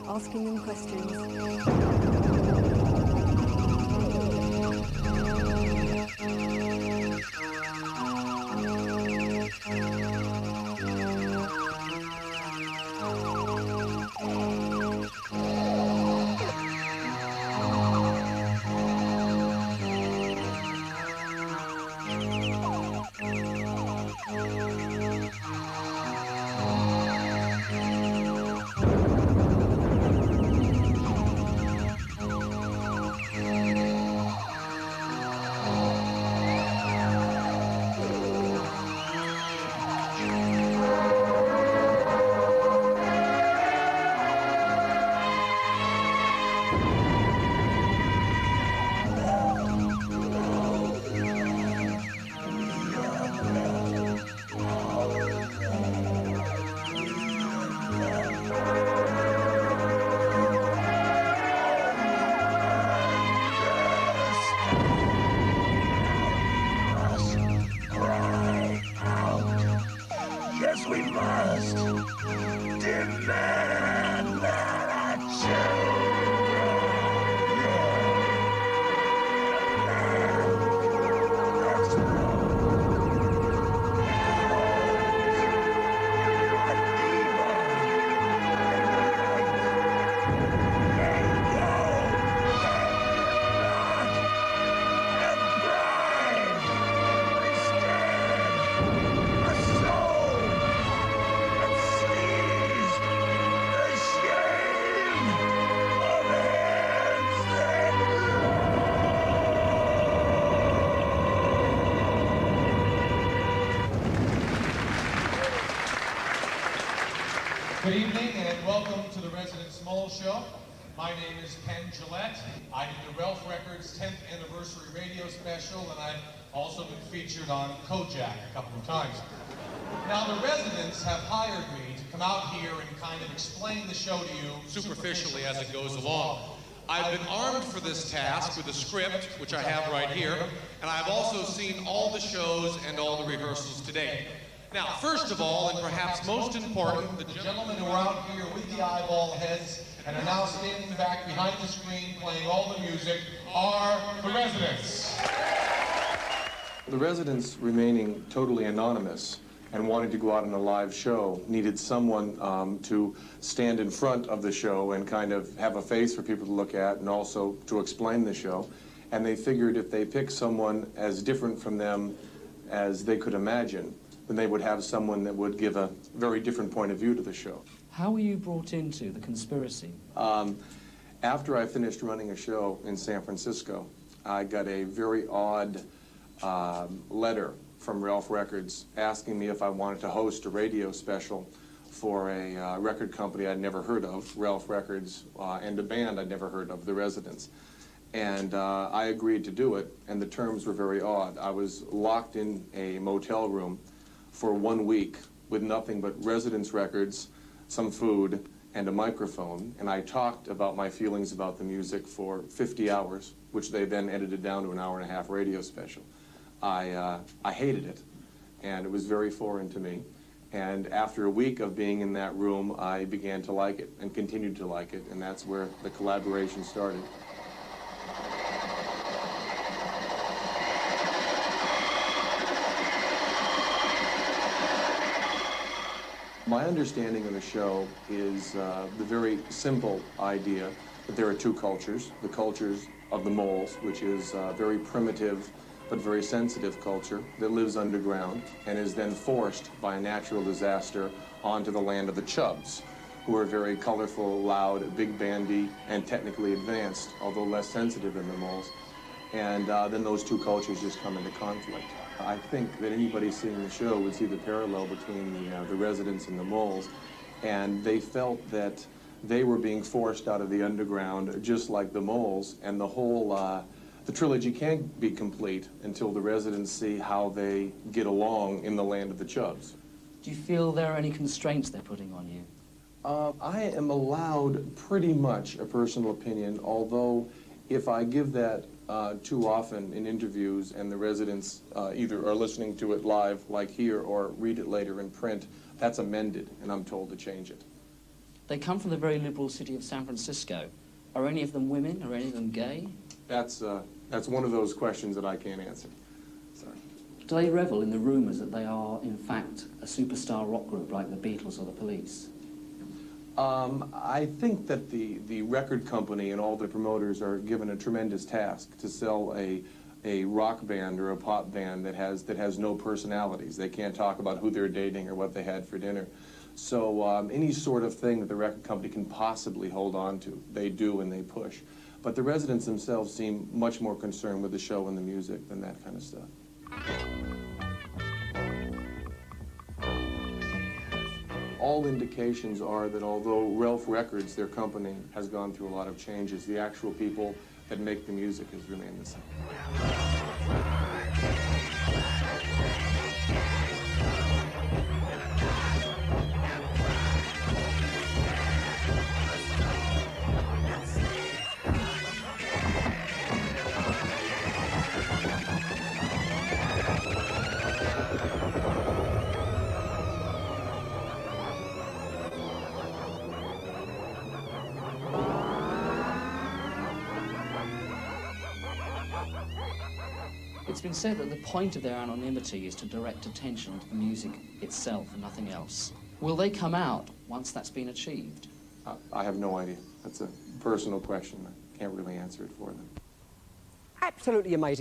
asking them questions. Good evening and welcome to the Resident Small Show. My name is Penn, Jillette. I did the Ralph Records 10th anniversary radio special, and I've also been featured on Kojak a couple of times. Now the residents have hired me to come out here and kind of explain the show to you superficially as it goes along. I've been armed for this task with a script, which I have right here, and I've also seen all the shows and all the rehearsals to date. Now, first of all, and perhaps most important, the gentlemen who are out here with the eyeball heads and are now standing back behind the screen playing all the music are the residents. The residents, remaining totally anonymous and wanting to go out on a live show, needed someone to stand in front of the show and kind of have a face for people to look at and also to explain the show. And they figured if they picked someone as different from them as they could imagine, then they would have someone that would give a very different point of view to the show. How were you brought into the conspiracy? After I finished running a show in San Francisco, I got a very odd letter from Ralph Records asking me if I wanted to host a radio special for a record company I'd never heard of, Ralph Records, and a band I'd never heard of, The Residents. And I agreed to do it, and the terms were very odd. I was locked in a motel room for 1 week with nothing but Residents records, some food, and a microphone, and I talked about my feelings about the music for 50 hours, which they then edited down to an hour-and-a-half radio special. I hated it, and it was very foreign to me. And after a week of being in that room, I began to like it and continued to like it, and that's where the collaboration started. My understanding of the show is the very simple idea that there are two cultures. The cultures of the moles, which is a very primitive but very sensitive culture that lives underground and is then forced by a natural disaster onto the land of the chubs, who are very colorful, loud, big bandy, and technically advanced, although less sensitive than the moles. And then those two cultures just come into conflict. I think that anybody seeing the show would see the parallel between the residents and the moles, and they felt that they were being forced out of the underground just like the moles, and the whole, the trilogy can't be complete until the residents see how they get along in the land of the chubs. Do you feel there are any constraints they're putting on you? I am allowed pretty much a personal opinion, although if I give that too often in interviews and the residents either are listening to it live like here or read it later in print, that's amended and I'm told to change it. They come from the very liberal city of San Francisco. Are any of them women? Are any of them gay? That's one of those questions that I can't answer. Sorry. Do they revel in the rumours that they are, in fact, a superstar rock group like the Beatles or the Police? I think that the record company and all the promoters are given a tremendous task to sell a rock band or a pop band that has no personalities. They can't talk about who they're dating or what they had for dinner. So any sort of thing that the record company can possibly hold on to, they do and they push. But the residents themselves seem much more concerned with the show and the music than that kind of stuff. All indications are that although Ralph Records, their company, has gone through a lot of changes, the actual people that make the music has remained the same. It's been said that the point of their anonymity is to direct attention to the music itself and nothing else. Will they come out once that's been achieved? I have no idea. That's a personal question. I can't really answer it for them. Absolutely amazing.